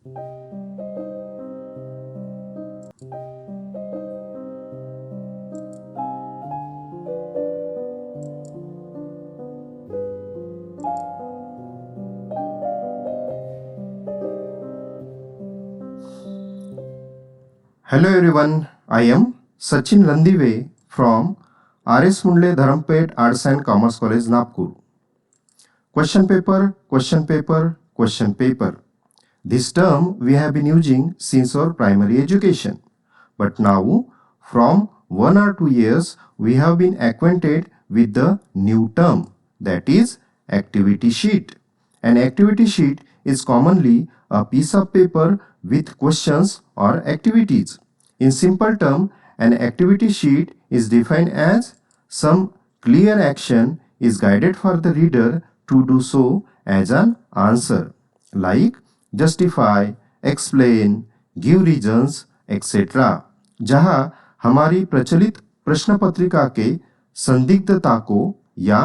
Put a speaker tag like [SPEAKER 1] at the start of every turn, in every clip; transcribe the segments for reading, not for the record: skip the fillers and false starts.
[SPEAKER 1] Hello everyone, I am Sachin Randive from R.S. Mundle Dharampet Arts and Commerce College, Nagpur. Question paper, question paper, question paper. This term we have been using since our primary education. But now, from 1 or 2 years, we have been acquainted with the new term, that is activity sheet. An activity sheet is commonly a piece of paper with questions or activities. In simple term, an activity sheet is defined as some clear action is guided for the reader to do so as an answer, like justify, explain, give reasons, etc. जहां हमारी प्रचलित प्रश्न पत्रिका के संदिग्धता को या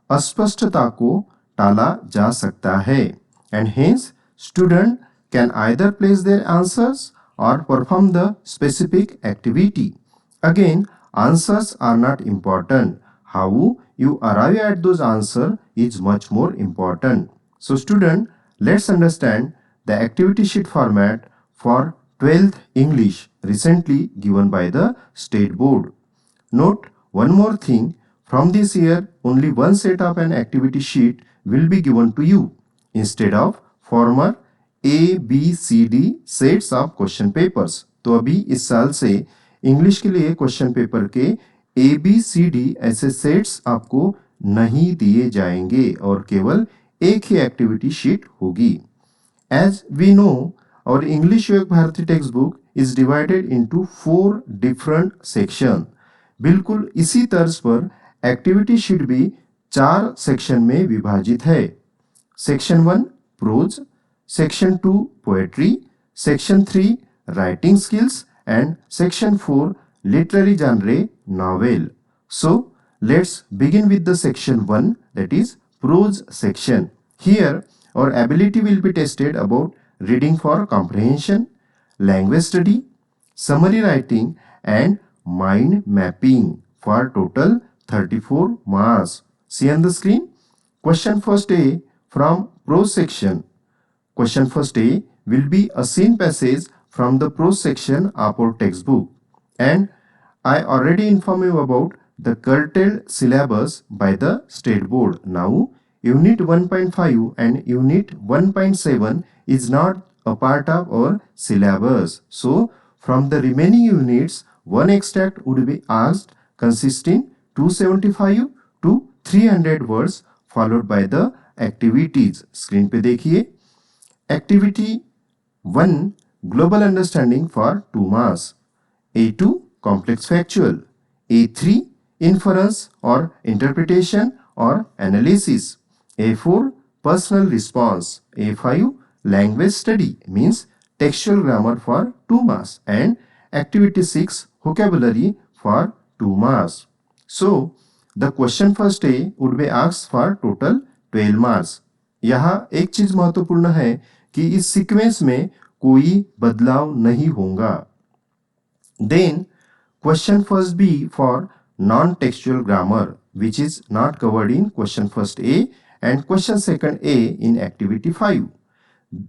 [SPEAKER 1] अस्पष्टता को टाला जा सकता है, and hence student can either place their answers or perform the specific activity. Again, answers are not important. How you arrive at those answers is much more important. So student, let's understand the activity sheet format for 12th English recently given by the State Board. Note one more thing, from this year only one set of an activity sheet will be given to you instead of former A, B, C, D sets of question papers. तो अभी इस साल से English के लिए question paper के A, B, C, D ऐसे sets आपको नहीं दिए जाएंगे और केवल एक ही एक्टिविटी शीट होगी. As we know, our English Vivek Bharati textbook is divided into 4 different sections. बिल्कुल इसी तर्ज पर एक्टिविटी शीट भी 4 सेक्शन में विभाजित है. Section 1 prose, section 2 poetry, section 3 writing skills and section 4 literary genre novel. So let's begin with the section 1, that is prose section. Here our ability will be tested about reading for comprehension, language study, summary writing and mind mapping for total 34 marks. See on the screen. Question first A from prose section. Question first A will be a scene passage from the prose section of our textbook, and I already informed you about the curtailed syllabus by the State Board. Now Unit 1.5 and Unit 1.7 is not a part of our syllabus. So from the remaining units, one extract would be asked consisting 275 to 300 words followed by the activities. Screen पे देखिए. Activity 1 Global Understanding for 2 marks. A2 Complex Factual. A3 Inference or Interpretation or Analysis. A4 Personal Response. A5 Language Study means Textual Grammar for 2 marks. And Activity 6 Vocabulary for 2 marks. So the question first A would be asked for total 12 marks. यहाँ एक चीज महत्वपूर्ण है कि इस sequence में कोई बदलाव नहीं होगा. Then question first B for non-textual grammar, which is not covered in question first A and question second A in activity 5.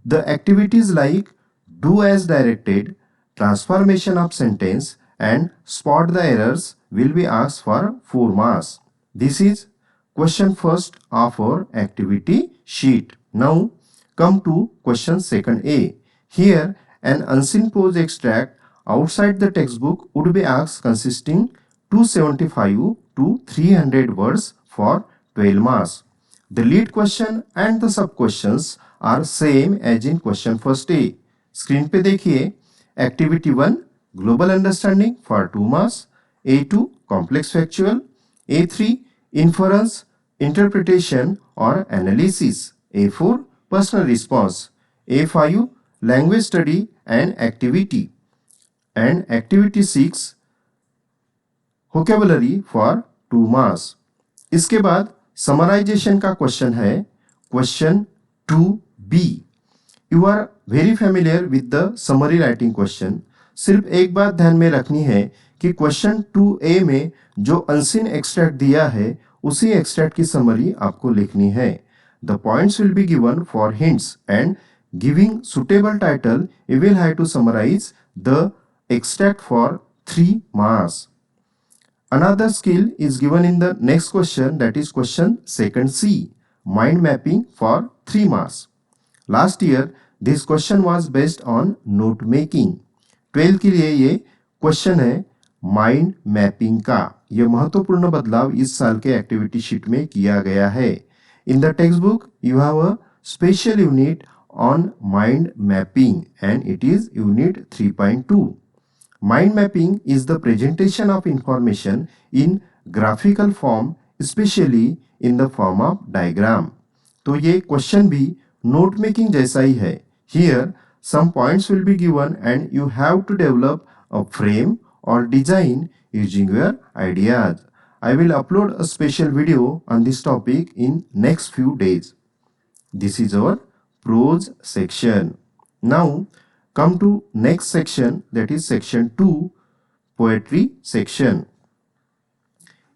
[SPEAKER 1] The activities like do as directed, transformation of sentence and spot the errors will be asked for 4 marks. This is question first of our activity sheet. Now come to question second A. Here an unseen prose extract outside the textbook would be asked consisting 275 to 300 words for 12 marks. The lead question and the sub questions are same as in question first A. Screen पे देखिए. Activity 1 Global Understanding for 2 marks. A2 Complex Factual. A3 Inference, Interpretation or Analysis. A4 Personal Response. A5 Language Study and Activity. And Activity 6 Vocabulary for 2 marks. इसके बाद summarization का question है question 2B. You are very familiar with the summary writing question. सिर्फ एक बात ध्यान में रखनी है कि क्वेश्चन 2A में जो अनसीन एक्सट्रैक्ट दिया है उसी एक्सट्रैक्ट की समरी आपको लिखनी है। The points will be given for hints and giving suitable title you will have to summarize the extract for 3 marks. Another skill is given in the next question, that is question second C, mind mapping for 3 marks. Last year this question was based on note making. 12 के लिए ये question है mind mapping का। यह महत्वपूर्ण बदलाव इस साल के एक्टिविटी शीट में किया गया है। In the text book you have a special unit on mind mapping and it is unit 3.2. Mind mapping is the presentation of information in graphical form, especially in the form of diagram. तो ये question भी note making जैसा ही है। Here some points will be given and you have to develop a frame or design using your ideas. I will upload a special video on this topic in next few days. This is our prose section. Now come to next section, that is section 2, poetry section.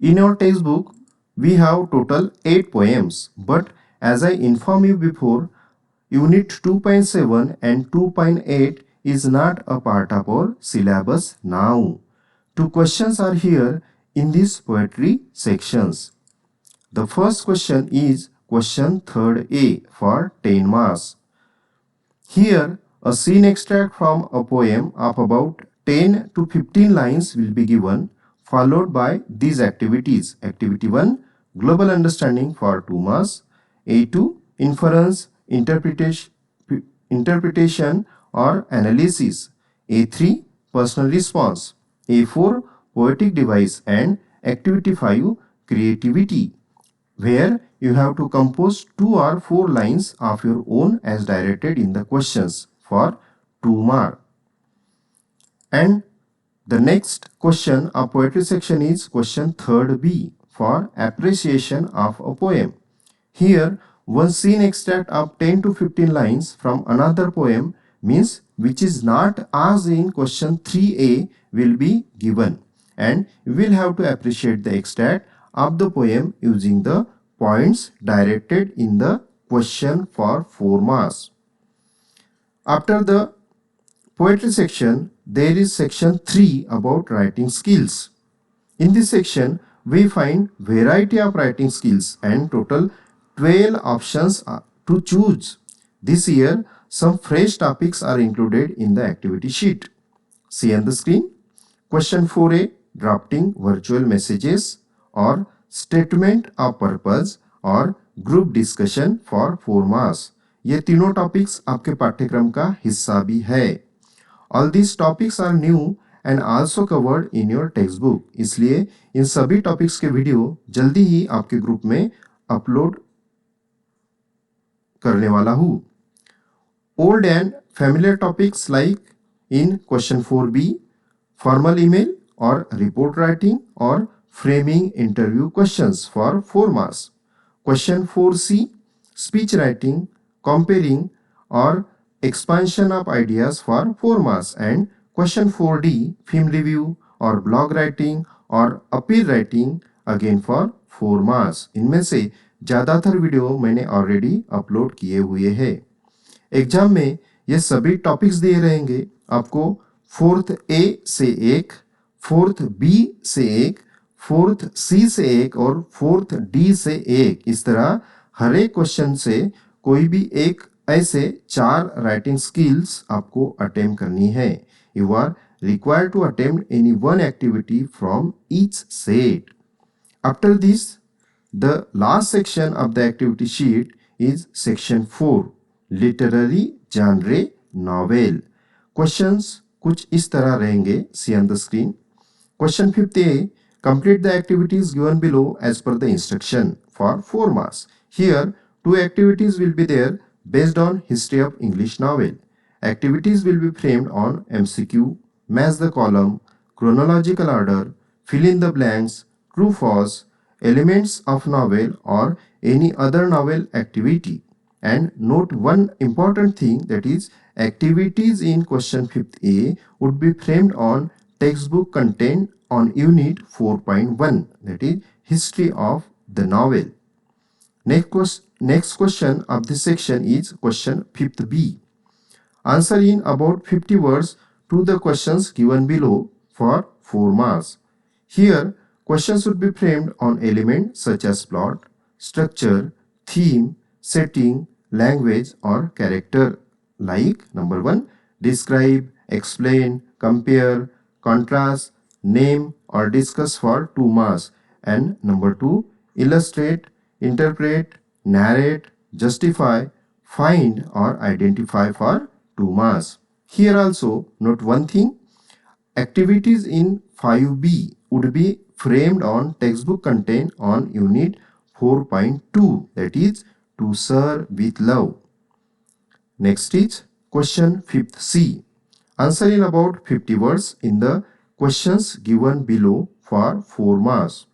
[SPEAKER 1] In our textbook we have total 8 poems, but as I informed you before, unit 2.7 and 2.8 is not a part of our syllabus now. 2 questions are here in these poetry sections. The first question is question 3A for 10 marks. Here a scene extract from a poem of about 10 to 15 lines will be given, followed by these activities. Activity 1, global understanding for 2 marks. A2, inference, interpretation or analysis. A3, personal response. A4, poetic device. And activity 5, creativity, where you have to compose 2 or 4 lines of your own as directed in the questions for 2 marks. And the next question of poetry section is question 3B for appreciation of a poem. Here one scene extract of 10 to 15 lines from another poem, means which is not asked in question 3A, will be given, and you will have to appreciate the extract of the poem using the points directed in the question for 4 marks. After the poetry section, there is section 3 about writing skills. In this section, we find variety of writing skills and total 12 options to choose. This year, some fresh topics are included in the activity sheet. See on the screen. Question 4A, drafting virtual messages or statement of purpose or group discussion for 4 marks. ये तीनों topics आपके पाठ्यक्रम का हिस्सा भी है। All this topics are new and also covered in your text book, इसलिए इन सभी टॉपिक्स के वीडियो जल्दी ही आपके ग्रुप में अपलोड करने वाला हूं। Old and familiar topics like in question 4B, formal email और रिपोर्ट राइटिंग और framing interview questions for 4 marks. Question 4C, speech writing, comparing or expansion of ideas for 4 marks, and question 4D, film review or blog writing or appeal writing, again for 4 marks. इनमें से ज़्यादातर video मैंने already upload किए हुए हैं। Exam में ये सभी टॉपिक्स दिए रहेंगे आपको। 4th A से 1, 4th B से 1, 4th C से 1 और 4th D से 1, इस तरह हर एक क्वेश्चन से कोई भी एक ऐसे 4 राइटिंग स्किल्स आपको अटेम्प्ट करनी है। You are required to attempt any one activity from each set. After this the last section of the activity sheet is section 4, literary genre novel. Questions कुछ इस तरह रहेंगे। See on the screen. Question 5A, complete the activities given below as per the instruction for 4 marks. Here 2 activities will be there based on history of English novel. Activities will be framed on MCQ, match the column, chronological order, fill in the blanks, true false, elements of novel or any other novel activity. And note one important thing, that is activities in question 5th A would be framed on textbook content on unit 4.1, that is history of the novel. Next question of this section is question 5th B. Answer in about 50 words to the questions given below for 4 marks. Here, questions should be framed on elements such as plot, structure, theme, setting, language or character, like number 1, describe, explain, compare, contrast, name or discuss for 2 marks, and number 2, illustrate, interpret, narrate, justify, find or identify for 2 marks. Here also note one thing, activities in 5B would be framed on textbook content on unit 4.2, that is to serve with love. Next is question 5th C. Answer in about 50 words in the questions given below for 4 marks.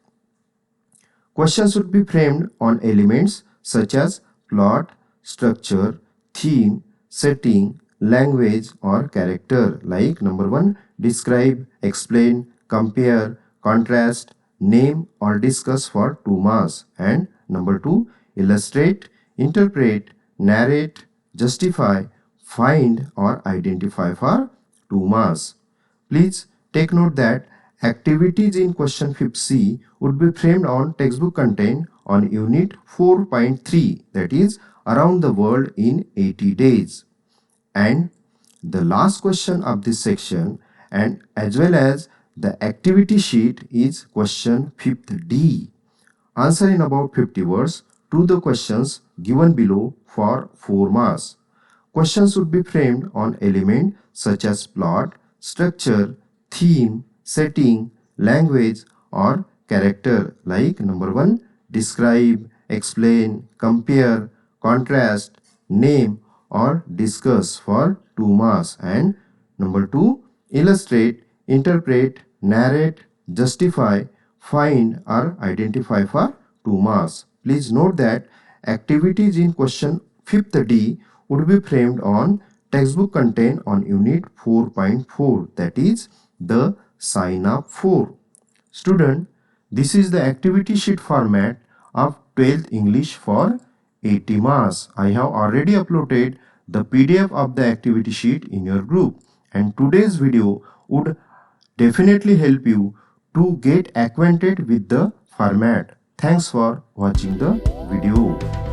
[SPEAKER 1] Questions should be framed on elements such as plot, structure, theme, setting, language or character, like number 1, describe, explain, compare, contrast, name or discuss for 2 marks, and number 2, illustrate, interpret, narrate, justify, find or identify for 2 marks. Please take note that activities in question 5th C would be framed on textbook content on unit 4.3, that is around the world in 80 days. And the last question of this section and as well as the activity sheet is question 5th D. Answer in about 50 words to the questions given below for 4 marks. Questions should be framed on elements such as plot, structure, theme, setting, language or character, like number 1, describe, explain, compare, contrast, name or discuss for 2 marks, and number 2, illustrate, interpret, narrate, justify, find or identify for 2 marks. Please note that activities in question 5th D would be framed on textbook content on unit 4.4, that is the sign up 4. Student, this is the activity sheet format of 12th English for 80 marks. I have already uploaded the PDF of the activity sheet in your group, and today's video would definitely help you to get acquainted with the format. Thanks for watching the video.